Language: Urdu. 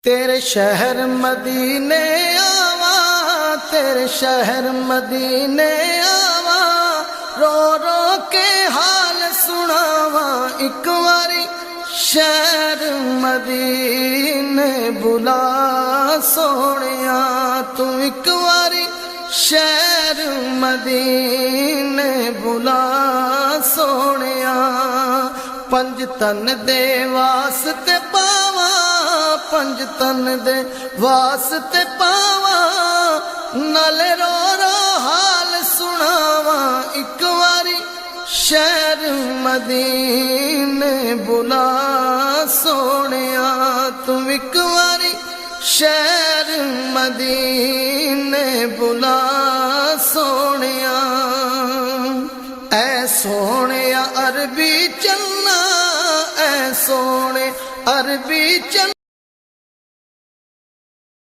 تیرے شہر مدینے آواں، تیرے شہر مدینے آواں، رو رو کے حال سناواں، ایک واری شہر مدینے بلا سونیا، تو ایک واری شہر مدینے بلا سونیا، پنج تن دے واسطے پاواں، پنج تن دے واسطے پاواں، نالے رو رو حال سناواں، ایک واری شہر مدینے بلا سونیا، تم ایک واری شہر مدینے بلا سونیا، اے سونیا عربی چلنا، اے سونے عربی چلنا۔